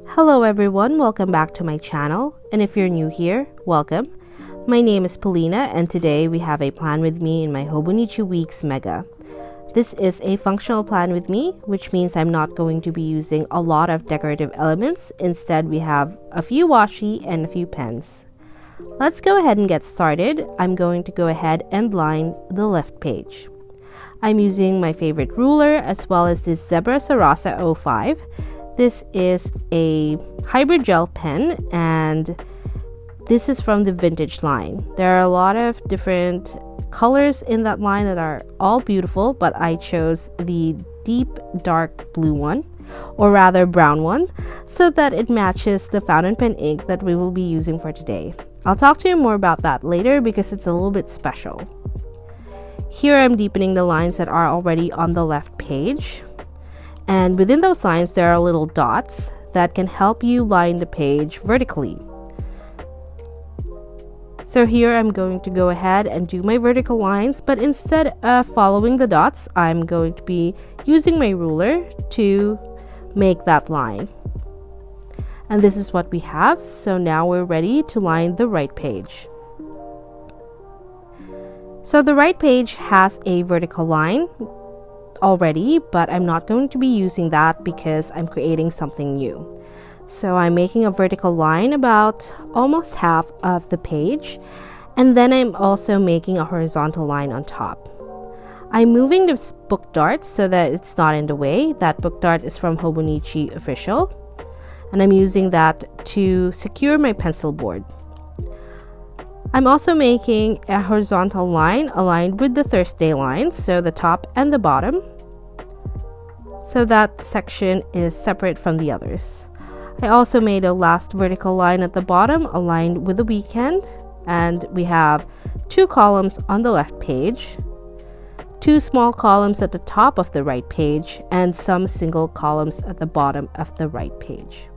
Hello everyone, welcome back to my channel, and if you're new here, welcome. My name is Filipina, and today we have a plan with me in my Hobonichi Weeks Mega. This is a functional plan with me, which means I'm not going to be using a lot of decorative elements. Instead, we have a few washi and a few pens. Let's go ahead and get started. I'm going to go ahead and line the left page. I'm using my favorite ruler as well as this 𝒕𝒉𝒅𝒆𝒐 05. This is a hybrid gel pen, and this is from the vintage line. There are a lot of different colors in that line that are all beautiful, but I chose the deep dark blue one, or rather brown one, so that it matches the fountain pen ink that we will be using for today. I'll talk to you more about that later because it's a little bit special. Here I'm deepening the lines that are already on the left page. And within those lines, there are little dots that can help you line the page vertically. So here I'm going to go ahead and do my vertical lines, but instead of following the dots, I'm going to be using my ruler to make that line. And this is what we have. So now we're ready to line the right page. So the right page has a vertical line already, but I'm not going to be using that because I'm creating something new. So I'm making a vertical line about almost half of the page, and then I'm also making a horizontal line on top. I'm moving this book dart so that it's not in the way. That book dart is from Hobonichi Official, and I'm using that to secure my pencil board. I'm also making a horizontal line aligned with the Thursday line, so the top and the bottom, so that section is separate from the others. I also made a last vertical line at the bottom aligned with the weekend, and we have 2 columns on the left page, 2 small columns at the top of the right page, and some single columns at the bottom of the right page.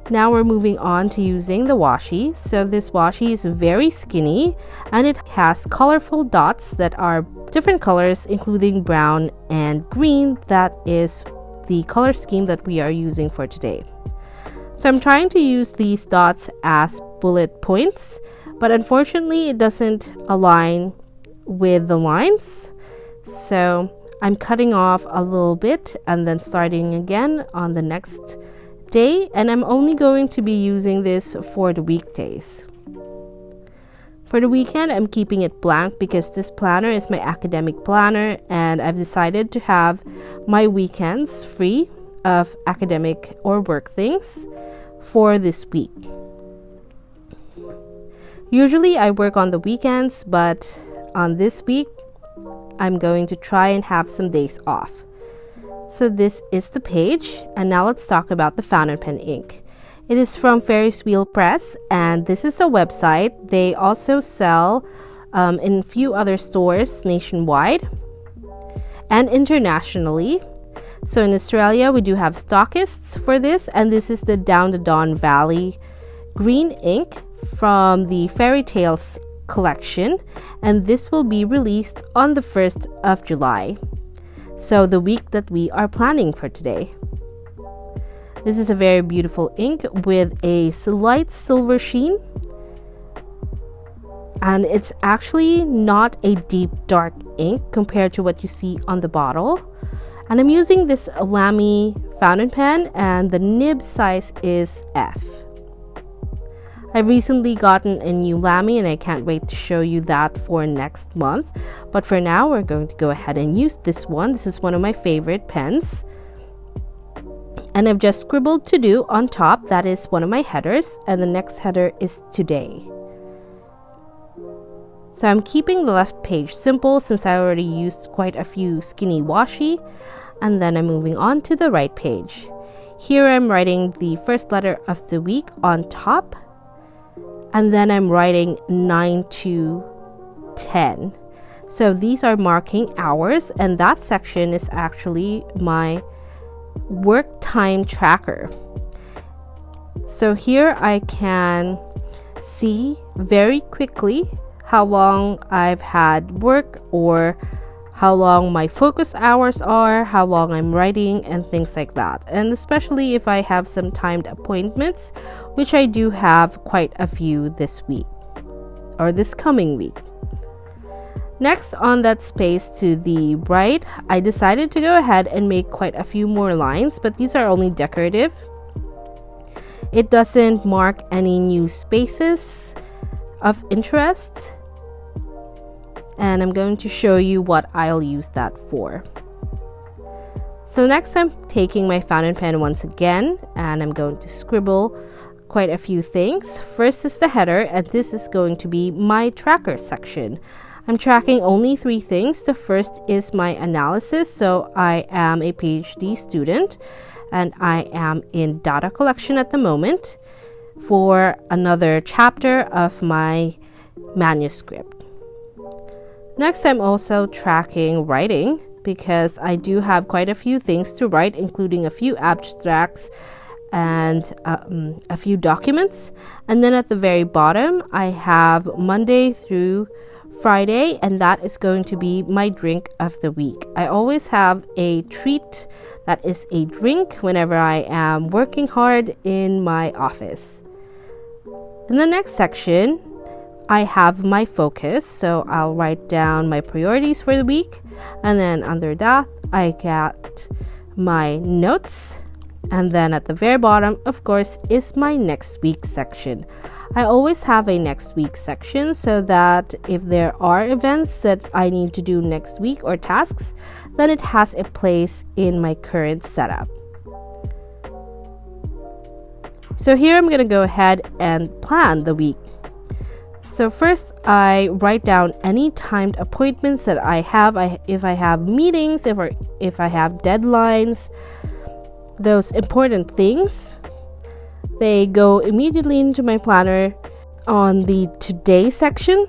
Now we're moving on to using the washi. So this washi is very skinny, and it has colorful dots that are different colors, including brown and green. That is the color scheme that we are using for today. So I'm trying to use these dots as bullet points, but unfortunately it doesn't align with the lines. So I'm cutting off a little bit and then starting again on the next day, and I'm only going to be using this for the weekdays. For the weekend, I'm keeping it blank because this planner is my academic planner, and I've decided to have my weekends free of academic or work things for this week. Usually I work on the weekends, but on this week I'm going to try and have some days off. So this is the page, and now let's talk about the fountain pen ink. It is from 𝒕𝒉𝒊𝒅𝒆𝒐, and this is a website. They also sell in a few other stores nationwide and internationally. So in Australia, we do have stockists for this, and this is the Down the Don Valley green ink from the Fairy Tales collection, and this will be released on the 1st of July. So the week that we are planning for today. This is a very beautiful ink with a slight silver sheen, and it's actually not a deep dark ink compared to what you see on the bottle. And I'm using this 𝒕𝒉𝒊𝒅𝒆𝒐 fountain pen, and the nib size is F. I've recently gotten a new 𝒕𝒉𝒊𝒅𝒆𝒐, and I can't wait to show you that for next month. But for now, we're going to go ahead and use this one. This is one of my favorite pens. And I've just scribbled to do on top. That is one of my headers, and the next header is today. So I'm keeping the left page simple since I already used quite a few skinny washi. And then I'm moving on to the right page. Here I'm writing the first letter of the week on top, and then I'm writing 9 to 10. So these are marking hours, and that section is actually my work time tracker. So here I can see very quickly how long I've had work or how long my focus hours are, how long I'm writing, and things like that. And especially if I have some timed appointments, which I do have quite a few this week or this coming week. Next, on that space to the right, I decided to go ahead and make quite a few more lines, but these are only decorative. It doesn't mark any new spaces of interest, and I'm going to show you what I'll use that for. So next, I'm taking my fountain pen once again, and I'm going to scribble quite a few things. First is the header, and this is going to be my tracker section. I'm tracking only 3 things. The first is my analysis. So I am a PhD student and I am in data collection at the moment for another chapter of my manuscript. Next, I'm also tracking writing because I do have quite a few things to write, including a few abstracts and a few documents. And then at the very bottom, I have Monday through Friday, and that is going to be my drink of the week. I always have a treat that is a drink whenever I am working hard in my office. In the next section, I have my focus, so I'll write down my priorities for the week, and then under that I got my notes, and then at the very bottom, of course, is my next week section. I always have a next week section so that if there are events that I need to do next week or tasks, then it has a place in my current setup. So here I'm going to go ahead and plan the week. So first, I write down any timed appointments that I have. If I have meetings, if I have deadlines, those important things, they go immediately into my planner on the today section.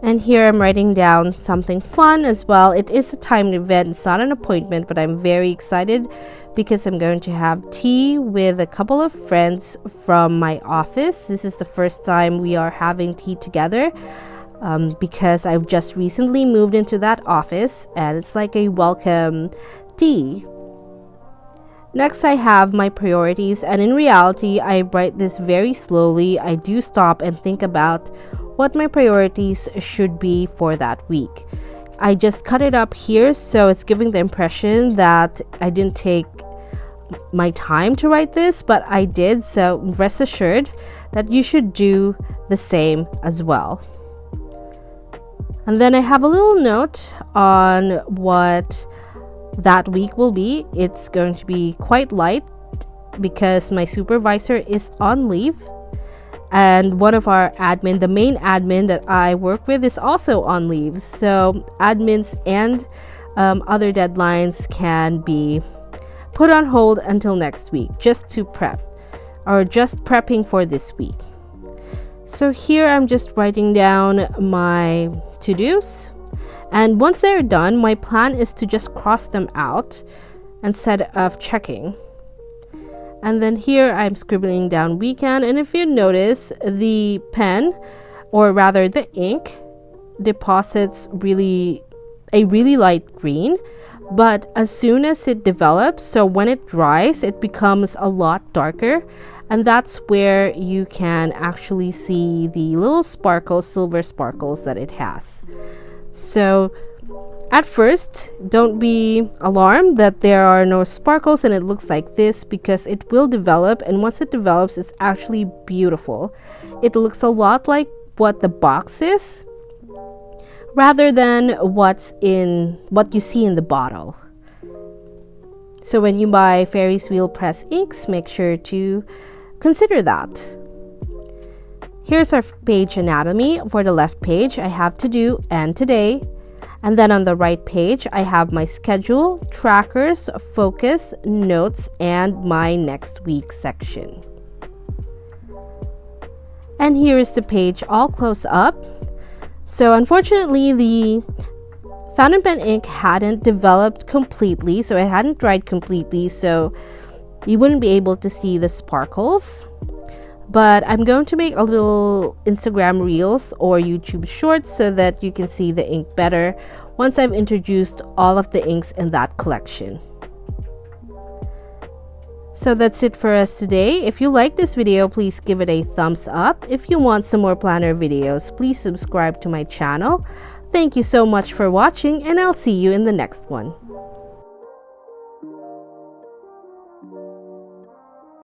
And here I'm writing down something fun as well. It is a timed event, it's not an appointment, but I'm very excited because I'm going to have tea with a couple of friends from my office. This is the first time we are having tea together. Because I've just recently moved into that office and it's like a welcome tea. Next, I have my priorities, and in reality, I write this very slowly. I do stop and think about what my priorities should be for that week. I just cut it up here, so it's giving the impression that I didn't take my time to write this, but I did, so rest assured that you should do the same as well. And then I have a little note on what that week will be. It's going to be quite light because my supervisor is on leave. And one of our admin, the main admin that I work with, is also on leave. So admins and other deadlines can be put on hold until next week just to prep or just prepping for this week. So here I'm just writing down my to-dos, and once they're done, my plan is to just cross them out instead of checking. And then here I'm scribbling down weekend, and if you notice, the pen, or rather the ink, deposits a really light green, but as soon as it develops, so when it dries, it becomes a lot darker. And that's where you can actually see the little sparkles, silver sparkles that it has. So at first, don't be alarmed that there are no sparkles and it looks like this, because it will develop, and once it develops, it's actually beautiful. It looks a lot like what the box is rather than what you see in the bottle. So when you buy Ferris Wheel Press inks, make sure to consider that. Here's our page anatomy. For the left page, I have to do and today. And then on the right page, I have my schedule, trackers, focus, notes, and my next week section. And here is the page all close up. So unfortunately, the fountain pen ink hadn't developed completely, so it hadn't dried completely, so you wouldn't be able to see the sparkles. But I'm going to make a little Instagram Reels or YouTube Shorts so that you can see the ink better once I've introduced all of the inks in that collection. So that's it for us today. If you like this video, please give it a thumbs up. If you want some more planner videos, please subscribe to my channel. Thank you so much for watching, and I'll see you in the next one.